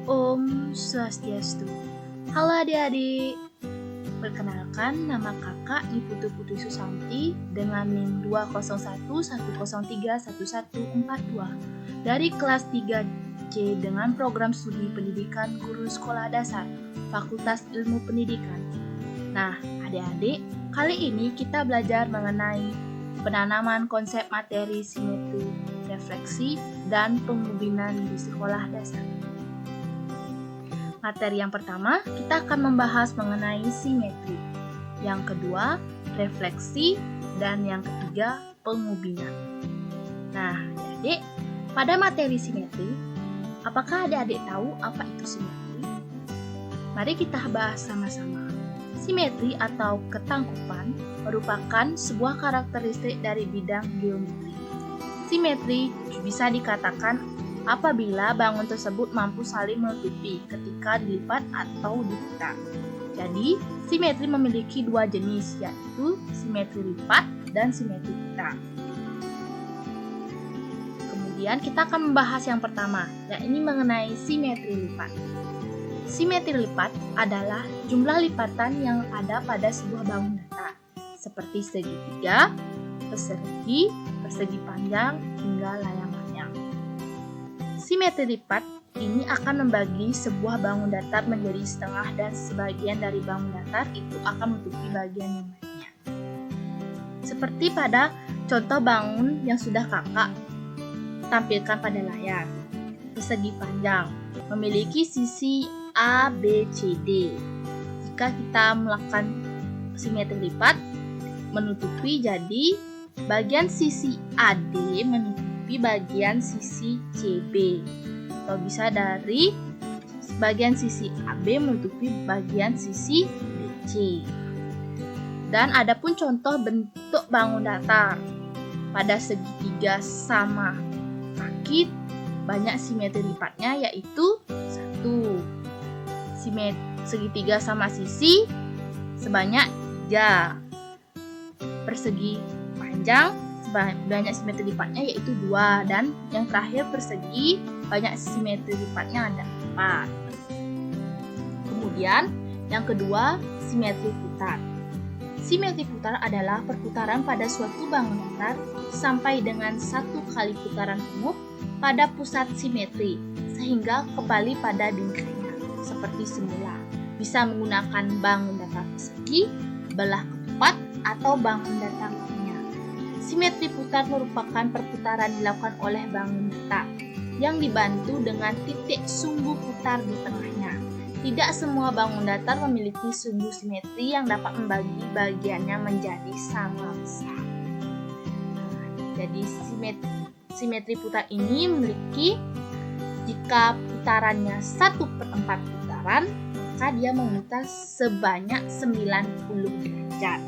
Om Swastiastu. Halo adik-adik. Perkenalkan, nama kakak Niputu Putri Susanti dengan NIM 20110311142 dari kelas 3C dengan program studi pendidikan guru sekolah dasar, Fakultas Ilmu Pendidikan. Nah, adik-adik, kali ini kita belajar mengenai penanaman konsep materi simetri, refleksi, dan pengubinan di sekolah dasar. Materi yang pertama, kita akan membahas mengenai simetri. Yang kedua, refleksi. Dan yang ketiga, pengubinan. Nah, adik-adik, pada materi simetri, apakah adik-adik tahu apa itu simetri? Mari kita bahas sama-sama. Simetri atau ketangkupan merupakan sebuah karakteristik dari bidang geometri. Simetri bisa dikatakan apabila bangun tersebut mampu saling menutupi ketika dilipat atau diputar. Jadi, simetri memiliki dua jenis, yaitu simetri lipat dan simetri putar. Kemudian kita akan membahas yang pertama, yaitu mengenai simetri lipat. Simetri lipat adalah jumlah lipatan yang ada pada sebuah bangun datar, seperti segitiga, persegi, persegi panjang, hingga layang-layang. Simetri lipat ini akan membagi sebuah bangun datar menjadi setengah dan sebagian dari bangun datar itu akan menutupi bagian yang lainnya. Seperti pada contoh bangun yang sudah kakak tampilkan pada layar. Persegi panjang memiliki sisi A, B, C, D. Jika kita melakukan simetri lipat, menutupi jadi bagian sisi AD menutupi bagian sisi CB, atau bisa dari bagian sisi AB menutupi bagian sisi BC. Dan adapun contoh bentuk bangun datar pada segitiga sama kaki banyak simetri lipatnya, yaitu 1. Segitiga sama sisi sebanyak 3. Persegi panjang banyak simetri lipatnya yaitu 2, dan yang terakhir persegi banyak simetri lipatnya ada 4. Kemudian yang kedua, simetri putar. Simetri putar adalah perputaran pada suatu bangun datar sampai dengan 1 kali putaran penuh pada pusat simetri sehingga kembali pada bingkainya seperti semula. Bisa menggunakan bangun datar persegi, belah ketupat, atau bangun datar lainnya. Simetri putar merupakan perputaran dilakukan oleh bangun datar yang dibantu dengan titik sumbu putar di tengahnya. Tidak semua bangun datar memiliki sumbu simetri yang dapat membagi bagiannya menjadi sama besar. Jadi simetri putar ini memiliki, jika putarannya 1/4 putaran, maka dia memutar sebanyak 90 derajat.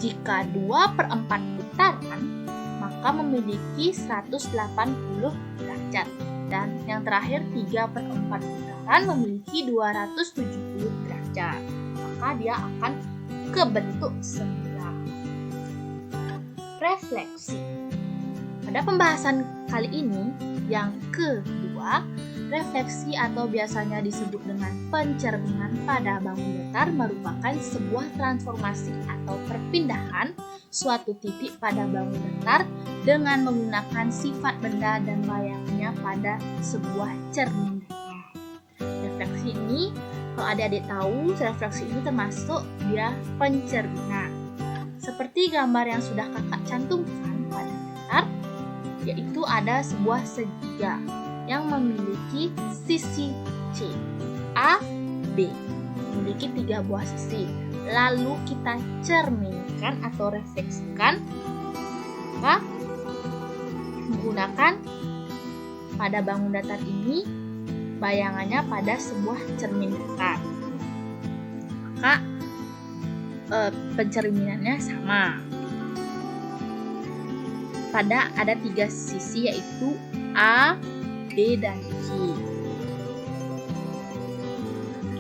Jika 2/4 putaran, maka memiliki 180 derajat. Dan yang terakhir 3/4 putaran memiliki 270 derajat. Maka dia akan kebentuk sembilan. Refleksi. Pada pembahasan kali ini, yang kedua, refleksi atau biasanya disebut dengan pencerminan pada bangun datar merupakan sebuah transformasi atau perpindahan suatu titik pada bangun datar dengan menggunakan sifat benda dan layaknya pada sebuah cermin datar. Refleksi ini, kalau adik-adik tahu, refleksi ini termasuk dia pencerminan. Seperti gambar yang sudah kakak cantumkan pada datar, yaitu ada sebuah segitiga yang memiliki sisi C, A, B, memiliki 3 buah sisi. Lalu kita cerminkan atau refleksikan, maka menggunakan pada bangun datar ini bayangannya pada sebuah cermin datar. Maka pencerminannya sama. Pada ada 3 sisi, yaitu A, B, dan C.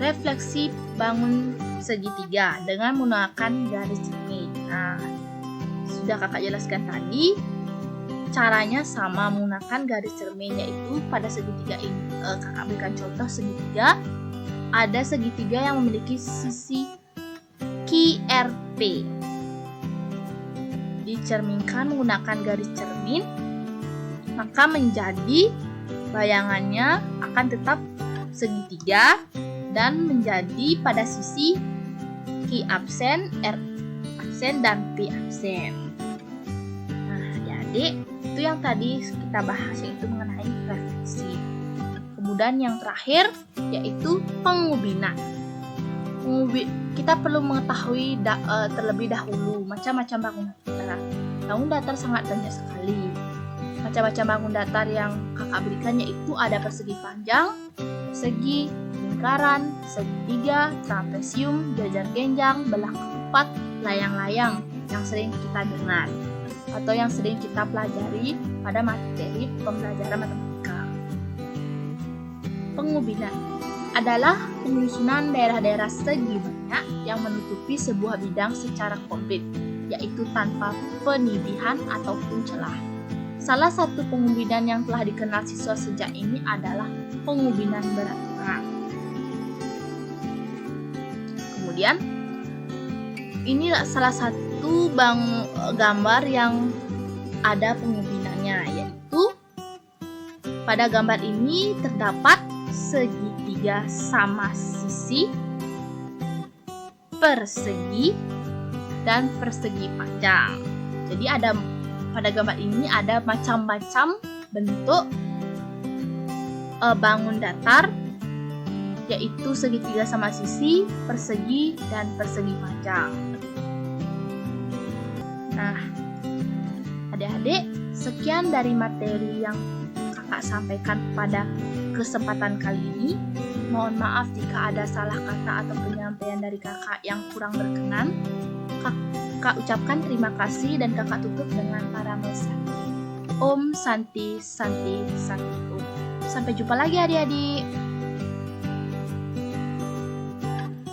Refleksi bangun segitiga dengan menggunakan garis cermin. Nah, sudah kakak jelaskan tadi, caranya sama, menggunakan garis cermin, yaitu pada segitiga ini. Kakak berikan contoh segitiga. Ada segitiga yang memiliki sisi QRP. Dicerminkan menggunakan garis cermin, maka menjadi bayangannya akan tetap segitiga dan menjadi pada sisi Q absen, R absen, dan P absen. Nah, adik-adik, itu yang tadi kita bahas, yaitu mengenai refleksi. Kemudian yang terakhir yaitu pengubinan. Kita perlu mengetahui terlebih dahulu macam-macam bangunan datar. Bangun datar sangat banyak sekali. Macam-macam bangun datar yang kakak berikan yaitu ada persegi panjang, persegi, lingkaran, segitiga, trapesium, jajar genjang, belah ketupat, layang-layang yang sering kita dengar atau yang sering kita pelajari pada materi pembelajaran matematika. Pengubinan adalah penyusunan daerah-daerah segi banyak yang menutupi sebuah bidang secara komplit, yaitu tanpa penidihan ataupun celah. Salah satu pengubinan yang telah dikenal siswa sejak ini adalah pengubinan berantakan. Kemudian, ini salah satu gambar yang ada pengubinannya, yaitu pada gambar ini terdapat segitiga sama sisi, persegi, dan persegi panjang. Jadi pada gambar ini ada macam-macam bentuk bangun datar, yaitu segitiga sama sisi, persegi, dan persegi panjang. Nah, adik-adik, sekian dari materi yang kakak sampaikan pada kesempatan kali ini. Mohon maaf jika ada salah kata atau penyampaian dari kakak yang kurang berkenan. Kakak ucapkan terima kasih dan kakak tutup dengan parame Santi. Om Santi Santi Santi Om. Sampai jumpa lagi adik-adik.